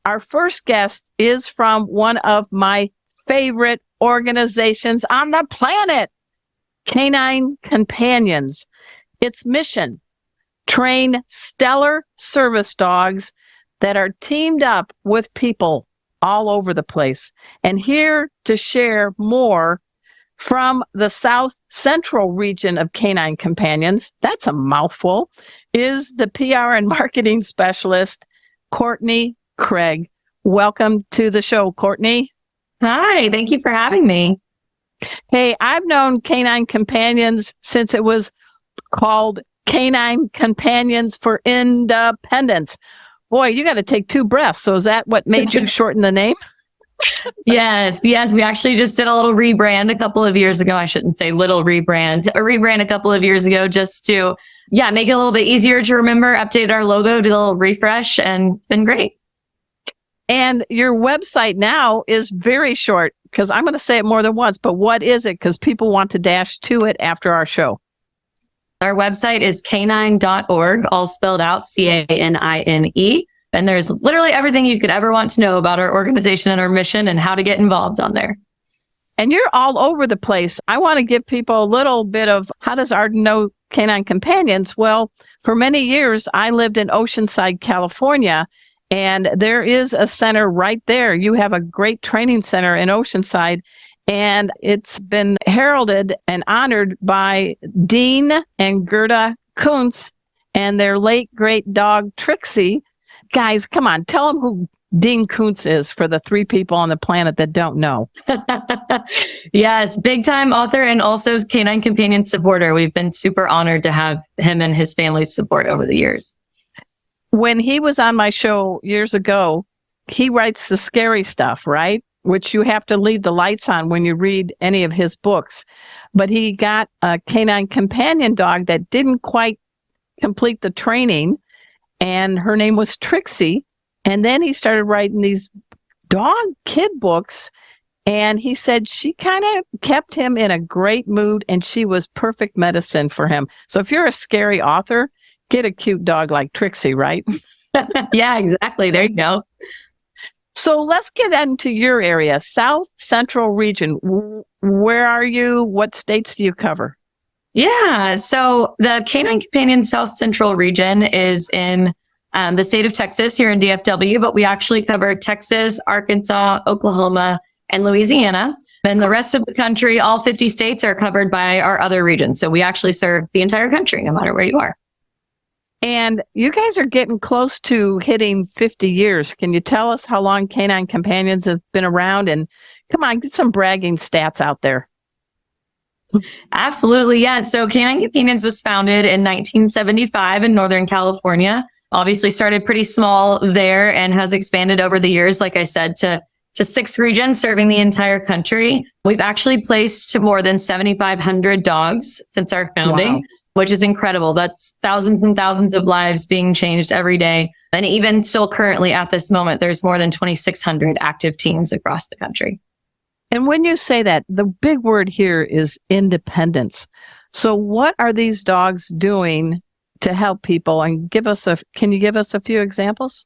Our first guest is from one of my favorite organizations on the planet, Canine Companions. Its mission: train stellar service dogs that are teamed up with people all over the place. And here to share more from the South Central region of Canine Companions, that's a mouthful, is the PR and marketing specialist, Courtney Craig. Welcome to the show, Courtney. Hi, thank you for having me. Hey, I've known Canine Companions since it was called Canine Companions for Independence. Boy, you got to take two breaths. So is that what made you shorten the name? Yes. We actually just did a little rebrand a couple of years ago. I shouldn't say little rebrand, a rebrand a couple of years ago just to, make it a little bit easier to remember, update our logo, did a little refresh, and it's been great. And your website now is very short, because I'm going to say it more than once, but what is it? Because people want to dash to it after our show. Our website is canine.org, all spelled out, CANINE. And there's literally everything you could ever want to know about our organization and our mission and how to get involved on there. And you're all over the place. I want to give people a little bit of how does Arden know Canine Companions? Well, for many years, I lived in Oceanside, California, and there is a center right there. You have a great training center in Oceanside, and it's been heralded and honored by Dean and Gerda Kuntz and their late great dog, Trixie. Guys, come on, tell them who Dean Kuntz is for the three people on the planet that don't know. Yes, big time author and also Canine Companion supporter. We've been super honored to have him and his family's support over the years. When he was on my show years ago, he writes the scary stuff, right? Which you have to leave the lights on when you read any of his books. But he got a Canine Companion dog that didn't quite complete the training, and her name was Trixie. And then he started writing these dog kid books, and he said she kind of kept him in a great mood, and she was perfect medicine for him. So if you're a scary author, get a cute dog like Trixie, right? Yeah, exactly. There you go. So let's get into your area, South Central region. Where are you? What states do you cover? Yeah, so the Canine Companion South Central region is in the state of Texas here in DFW, but we actually cover Texas, Arkansas, Oklahoma, and Louisiana. And the rest of the country, all 50 states, are covered by our other regions. So we actually serve the entire country, no matter where you are. And you guys are getting close to hitting 50 years. Can you tell us how long Canine Companions have been around? And come on, get some bragging stats out there. Absolutely. Yeah. So Canine Companions was founded in 1975 in Northern California. Obviously started pretty small there and has expanded over the years, like I said, to 6 regions serving the entire country. We've actually placed more than 7,500 dogs since our founding. Wow. Which is incredible. That's thousands and thousands of lives being changed every day. And even still currently at this moment, there's more than 2,600 active teams across the country. And when you say that, the big word here is independence. So what are these dogs doing to help people? And can you give us a few examples?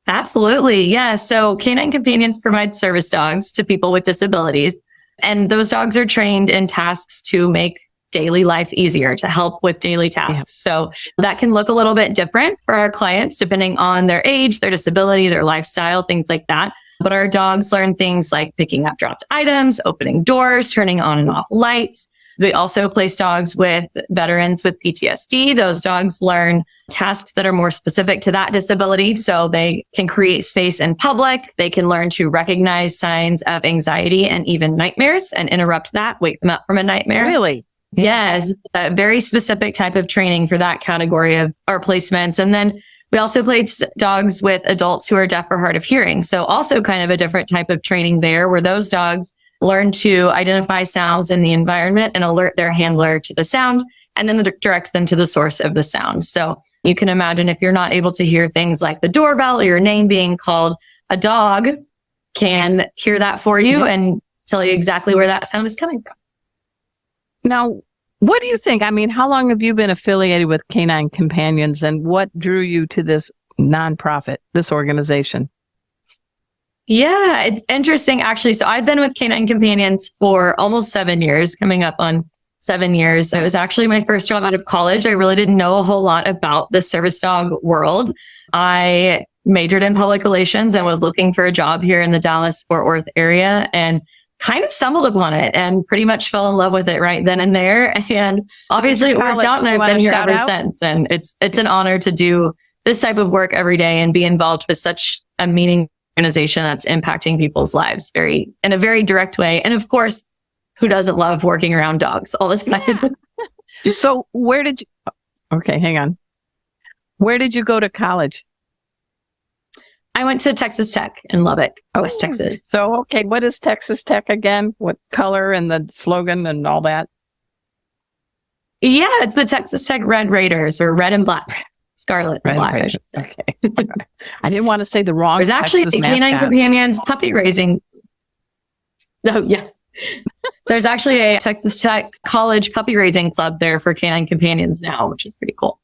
Absolutely. Yeah. So Canine Companions provide service dogs to people with disabilities. And those dogs are trained in tasks to make daily life easier, to help with daily tasks. Yeah. So that can look a little bit different for our clients, depending on their age, their disability, their lifestyle, things like that. But our dogs learn things like picking up dropped items, opening doors, turning on and off lights. We also place dogs with veterans with PTSD. Those dogs learn tasks that are more specific to that disability. So they can create space in public. They can learn to recognize signs of anxiety and even nightmares and interrupt that, wake them up from a nightmare. Really? Yes, a very specific type of training for that category of our placements. And then we also place dogs with adults who are deaf or hard of hearing. So also kind of a different type of training there, where those dogs learn to identify sounds in the environment and alert their handler to the sound, and then directs them to the source of the sound. So you can imagine if you're not able to hear things like the doorbell or your name being called, a dog can hear that for you and tell you exactly where that sound is coming from. Now, what do you think? I mean, how long have you been affiliated with Canine Companions, and what drew you to this nonprofit, this organization? Yeah, it's interesting actually. So I've been with Canine Companions for almost 7 years, coming up on 7 years. It was actually my first job out of college. I really didn't know a whole lot about the service dog world. I majored in public relations and was looking for a job here in the Dallas-Fort Worth area and kind of stumbled upon it and pretty much fell in love with it right then and there. And obviously it worked out and I've been here ever since. And it's an honor to do this type of work every day and be involved with such a meaningful organization that's impacting people's lives in a very direct way. And of course, who doesn't love working around dogs all the time? Yeah. So okay, hang on. Where did you go to college? I went to Texas Tech in Lubbock, West Texas. So, okay, what is Texas Tech again? What color and the slogan and all that? Yeah, it's the Texas Tech Red Raiders, or red and black. Scarlet and black. Okay. I didn't want to say the wrong. There's actually a Canine Companions puppy raising. Oh, yeah. There's actually a Texas Tech college puppy raising club there for Canine Companions now, which is pretty cool.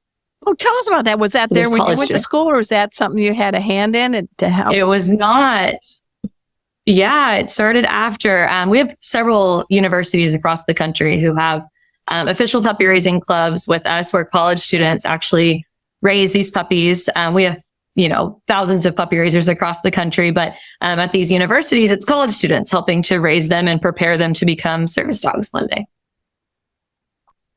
Oh, tell us about that. Was that there when you went to school, or was that something you had a hand in to help? It was not. Yeah, it started after. We have several universities across the country who have official puppy raising clubs with us, where college students actually raise these puppies. We have, thousands of puppy raisers across the country, but at these universities, it's college students helping to raise them and prepare them to become service dogs one day.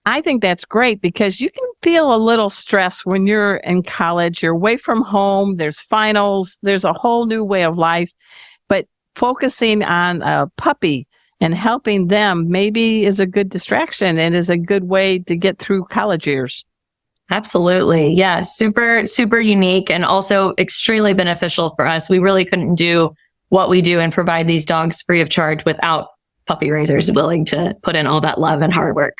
I think that's great because you can feel a little stress when you're in college. You're away from home. There's finals. There's a whole new way of life. But focusing on a puppy and helping them maybe is a good distraction and is a good way to get through college years. Absolutely. Yeah. Super, super unique and also extremely beneficial for us. We really couldn't do what we do and provide these dogs free of charge without puppy raisers willing to put in all that love and hard work.